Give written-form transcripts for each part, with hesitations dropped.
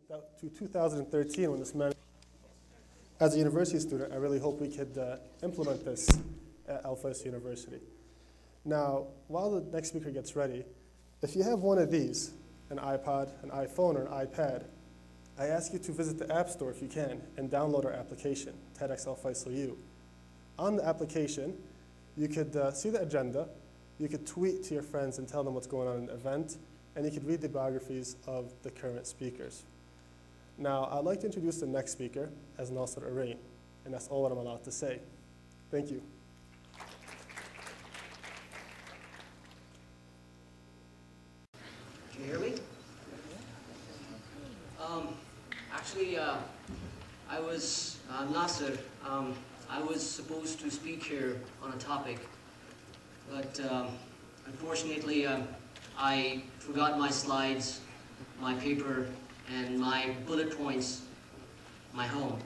to 2013 when this man, as a university student, I really hope we could implement this at AlfaisalU University. Now, while the next speaker gets ready, if you have one of these, an iPod, an iPhone, or an iPad, I ask you to visit the App Store if you can and download our application, TEDxAlfaisalU. On the application, you could see the agenda, you could tweet to your friends and tell them what's going on in the event, and you could read the biographies of the current speakers. Now, I'd like to introduce the next speaker as Nasir Arain, and that's all that I'm allowed to say. Thank you. Can you hear me? I'm Nasir. I was supposed to speak here on a topic, but unfortunately I forgot my slides, my paper, and my bullet points at my home,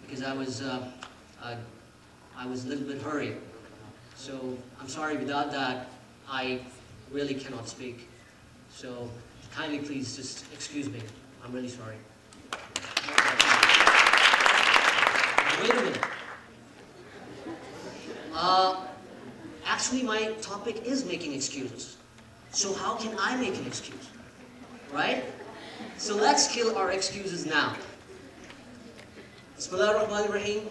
because I was a little bit hurried. So I'm sorry, without that, I really cannot speak. So kindly please just excuse me. I'm really sorry. Wait a minute. Actually, my topic is making excuses. So how can I make an excuse? Right? So let's kill our excuses now. Bismillahirrahmanirrahim.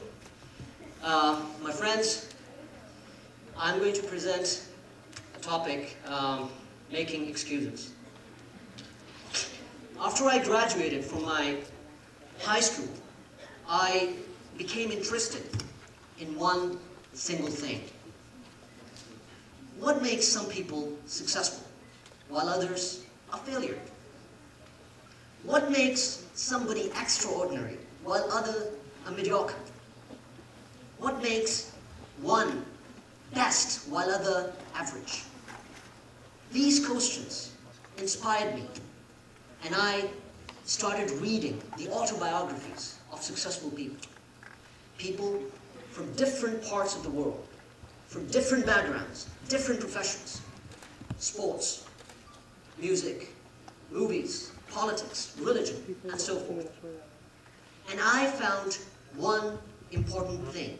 My friends, I'm going to present a topic, making excuses. After I graduated from my high school, I became interested in one single thing. What makes some people successful while others are failure? What makes somebody extraordinary while others are mediocre? What makes one best while other average? These questions inspired me, and I started reading the autobiographies of successful people. People from different parts of the world, from different backgrounds, different professions, sports, music, movies, politics, religion, and so forth. And I found one important thing,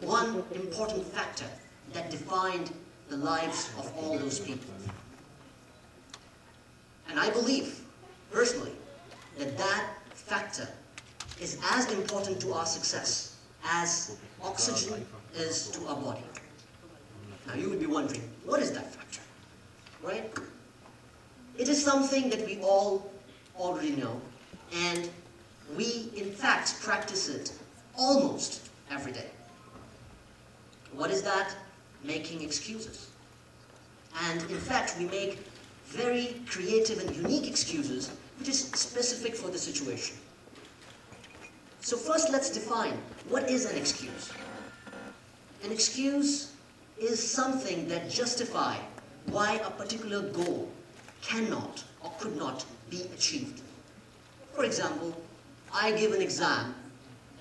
one important factor that defined the lives of all those people. And I believe, personally, that that factor is as important to our success as oxygen is to our body. Now you would be wondering, what is that factor, right? It is something that we all already know, and we in fact practice it almost every day. What is that? Making excuses. And in fact, we make very creative and unique excuses which is specific for the situation. So first let's define, what is an excuse? An excuse is something that justifies why a particular goal cannot or could not be achieved. For example, I give an exam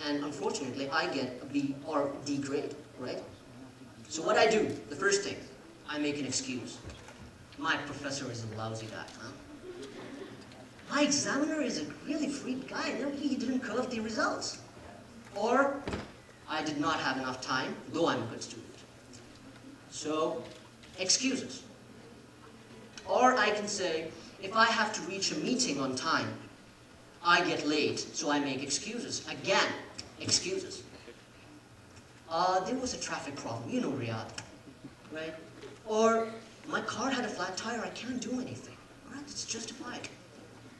and unfortunately I get a B or D grade, right? So what I do, the first thing, I make an excuse. My professor is a lousy guy, huh? My examiner is a really freak guy, he didn't curve the results. Or, I did not have enough time, though I'm a good student. So, excuses. Or I can say, if I have to reach a meeting on time, I get late, so I make excuses. Again, excuses. There was a traffic problem, you know Riyadh, right? Or, my car had a flat tire, I can't do anything. All right, it's justified.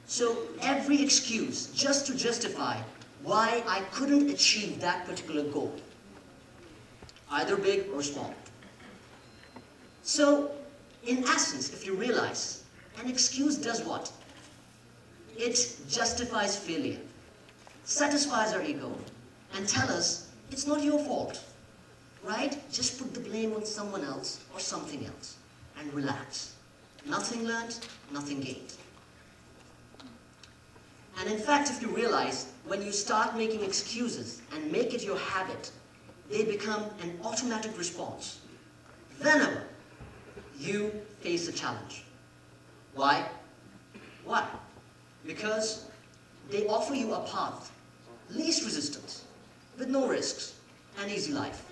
So every excuse, just to justify why I couldn't achieve that particular goal, either big or small. So, in essence, if you realize, an excuse does what? It justifies failure, satisfies our ego, and tells us it's not your fault, right? Just put the blame on someone else or something else, and relax. Nothing learned, nothing gained. And in fact, if you realize, when you start making excuses and make it your habit, they become an automatic response whenever you face a challenge. Why? Why? Because They offer you a path, least resistance, with no risks, an easy life.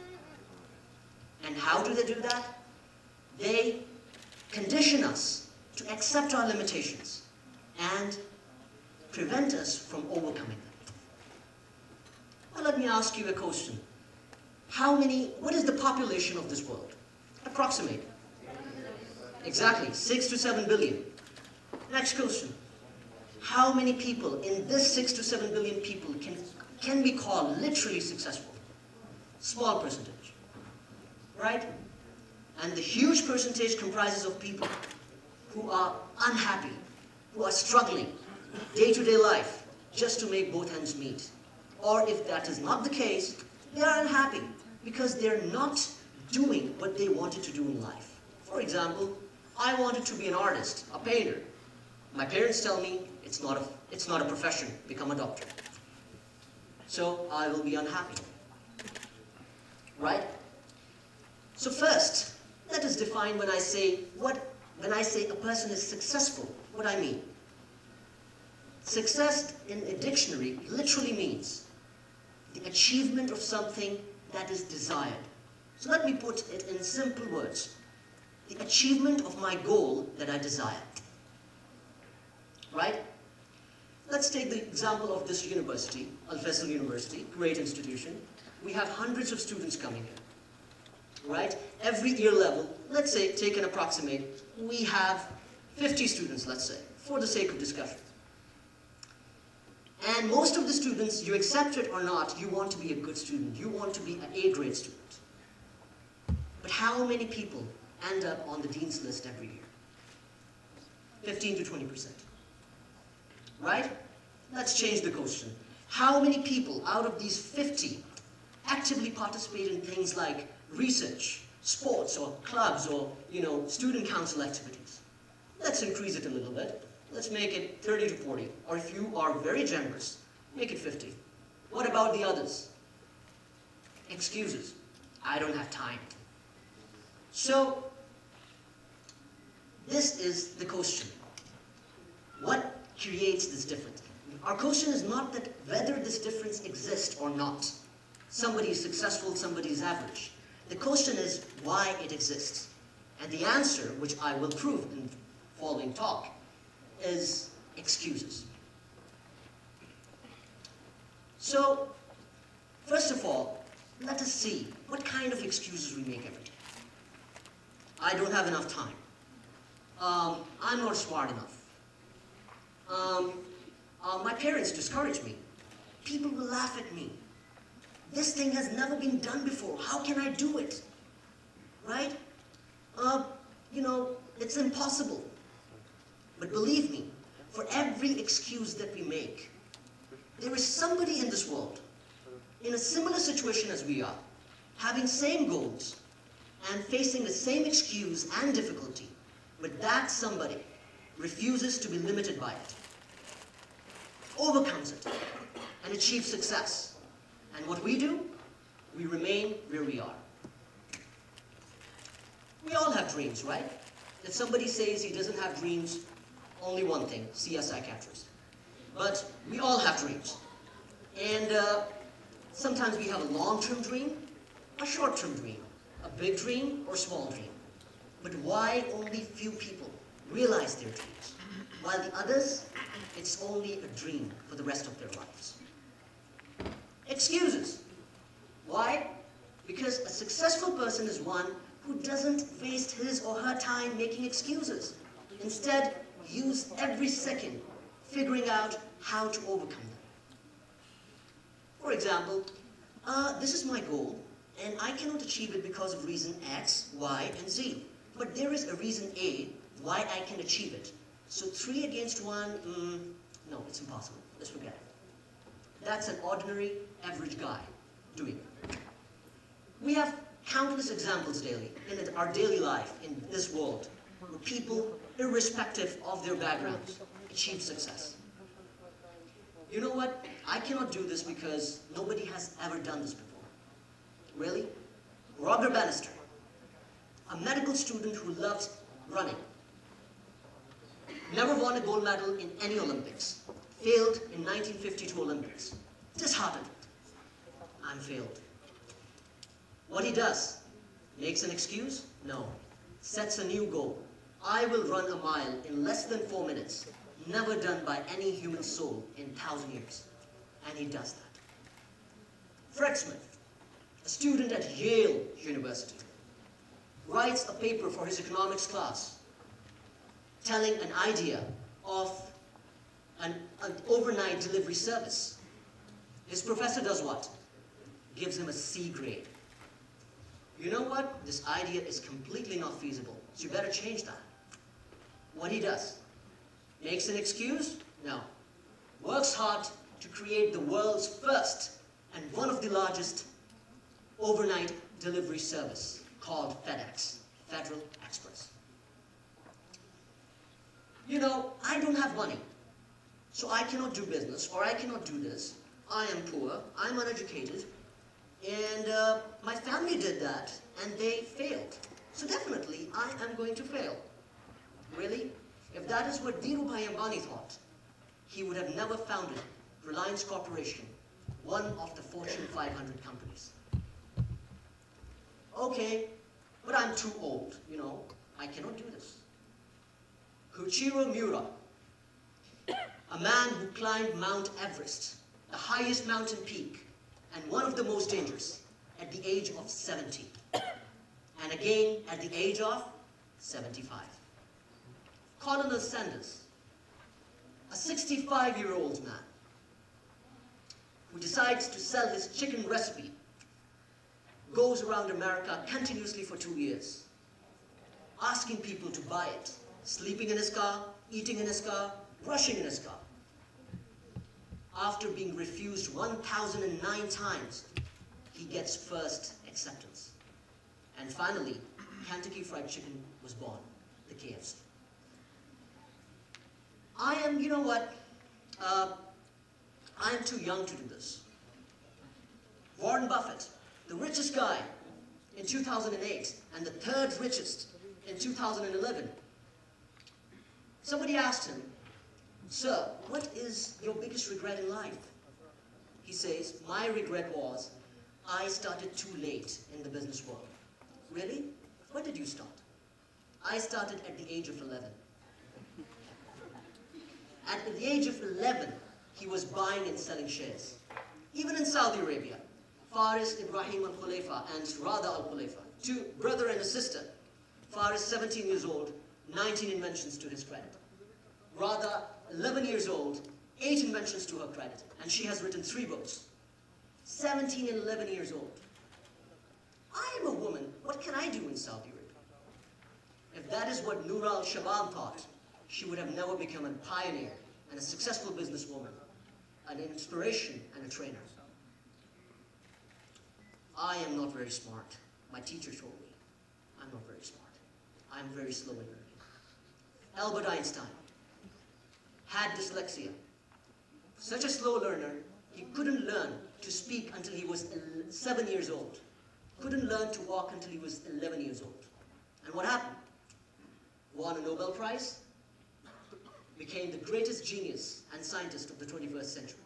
And how do they do that? They condition us to accept our limitations and prevent us from overcoming them. Well, let me ask you a question. What is the population of this world? Approximate. Exactly, 6 to 7 billion. Next question. How many people in this 6 to 7 billion people can be called literally successful? Small percentage, right? And the huge percentage comprises of people who are unhappy, who are struggling day-to-day life just to make both ends meet. Or if that is not the case, they are unhappy because they're not doing what they wanted to do in life. For example, I wanted to be an artist, a painter. My parents tell me it's not a profession, become a doctor. So I will be unhappy. Right? So first, let us define when I say a person is successful, what I mean. Success in a dictionary literally means the achievement of something that is desired. So let me put it in simple words. The achievement of my goal that I desire. Right? Let's take the example of this university, AlfaisalU University, great institution. We have hundreds of students coming here. Right? Every year level, let's say, take an approximate, we have 50 students, let's say, for the sake of discussion. And most of the students, you accept it or not, you want to be a good student. You want to be an A-grade student. But how many people end up on the dean's list every year? 15 to 20%. Right? Let's change the question. How many people out of these 50 actively participate in things like research, sports, or clubs, or student council activities? Let's increase it a little bit. Let's make it 30 to 40. Or if you are very generous, make it 50. What about the others? Excuses. I don't have time. So, this is the question. What creates this difference? Our question is not that whether this difference exists or not. Somebody is successful, somebody is average. The question is why it exists. And the answer, which I will prove in the following talk, is excuses. So, first of all, let us see what kind of excuses we make every day. I don't have enough time. I'm not smart enough. My parents discourage me. People will laugh at me. This thing has never been done before. How can I do it? Right? It's impossible. But believe me, for every excuse that we make, there is somebody in this world, in a similar situation as we are, having same goals, and facing the same excuse and difficulty, but that somebody refuses to be limited by it, overcomes it, and achieves success. And what we do? We remain where we are. We all have dreams, right? If somebody says he doesn't have dreams, only one thing, see a psychiatrist. But we all have dreams. And sometimes we have a long-term dream, a short-term dream, a big dream or small dream. But why only few people realize their dreams, while the others, it's only a dream for the rest of their lives? Excuses. Why? Because a successful person is one who doesn't waste his or her time making excuses. Instead, use every second figuring out how to overcome them. For example, this is my goal, and I cannot achieve it because of reason X, Y, and Z. But there is a reason A, why I can achieve it. So 3 against 1, no, it's impossible. Let's forget it. That's an ordinary, average guy doing it. We have countless examples daily, in our daily life, in this world, where people, irrespective of their backgrounds, achieve success. You know what? I cannot do this because nobody has ever done this before. Really? Robert Bannister, a medical student who loves running, never won a gold medal in any Olympics, failed in 1952 Olympics. Disheartened. I'm failed. What he does? Makes an excuse? No. Sets a new goal. I will run a mile in less than 4 minutes. Never done by any human soul in 1,000 years. And he does that. Fred Smith, a student at Yale University, writes a paper for his economics class telling an idea of an overnight delivery service. His professor does what? Gives him a C grade. You know what? This idea is completely not feasible, so you better change that. What he does? Makes an excuse? No. Works hard to create the world's first and one of the largest overnight delivery service called FedEx, Federal Express. You know, I don't have money, so I cannot do business, or I cannot do this. I am poor, I'm uneducated, and my family did that, and they failed. So definitely, I am going to fail. Really? If that is what Dhirubhai Ambani thought, he would have never founded Reliance Corporation, one of the Fortune 500 companies. Okay, but I'm too old, you know, I cannot do this. Koichiro Miura, a man who climbed Mount Everest, the highest mountain peak, and one of the most dangerous, at the age of 70. And again, at the age of 75. Colonel Sanders, a 65-year-old man, who decides to sell his chicken recipe, goes around America continuously for 2 years, asking people to buy it, sleeping in his car, eating in his car, rushing in his car. After being refused 1,009 times, he gets first acceptance. And finally, Kentucky Fried Chicken was born, the KFC. I am, you know what, I am too young to do this. Warren Buffett, the richest guy in 2008 and the third richest in 2011. Somebody asked him, "Sir, what is your biggest regret in life?" He says, "My regret was I started too late in the business world." Really? When did you start? I started at the age of 11. At the age of 11, he was buying and selling shares. Even in Saudi Arabia, Faris Ibrahim al-Khalifa and Rada al-Khalifa, two brother and a sister. Faris 17 years old, 19 inventions to his credit. Rada 11 years old, 8 inventions to her credit, and she has written 3 books. 17 and 11 years old. I am a woman, what can I do in Saudi Arabia? If that is what Noor al-Shabam thought, she would have never become a pioneer and a successful businesswoman, an inspiration and a trainer. I am not very smart. My teacher told me I'm not very smart. I'm very slow in learning. Albert Einstein had dyslexia. Such a slow learner, he couldn't learn to speak until he was 7 years old. Couldn't learn to walk until he was 11 years old. And what happened? Won a Nobel Prize, became the greatest genius and scientist of the 21st century.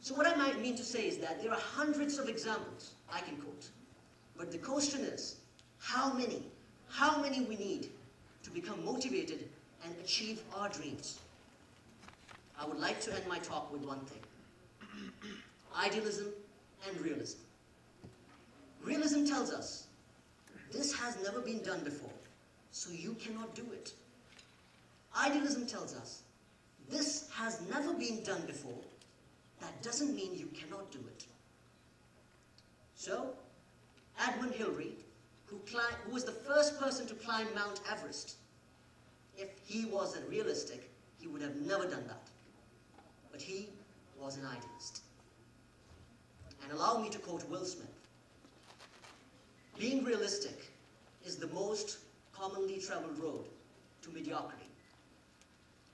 So what I might mean to say is that there are hundreds of examples I can quote. But the question is, how many we need to become motivated and achieve our dreams? I would like to end my talk with one thing. Idealism and realism. Realism tells us, this has never been done before, so you cannot do it. Idealism tells us, this has never been done before, that doesn't mean you cannot do it. So, Edmund Hillary, who was the first person to climb Mount Everest, if he wasn't realistic, he would have never done that. But he was an idealist. And allow me to quote Will Smith. Being realistic is the most commonly traveled road to mediocrity.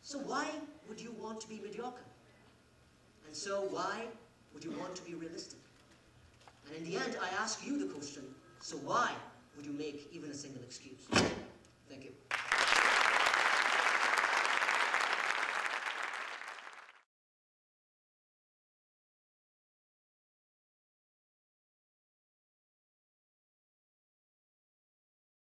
So why would you want to be mediocre? And so why would you want to be realistic? And in the end, I ask you the question, so why would you make even a single excuse? Thank you.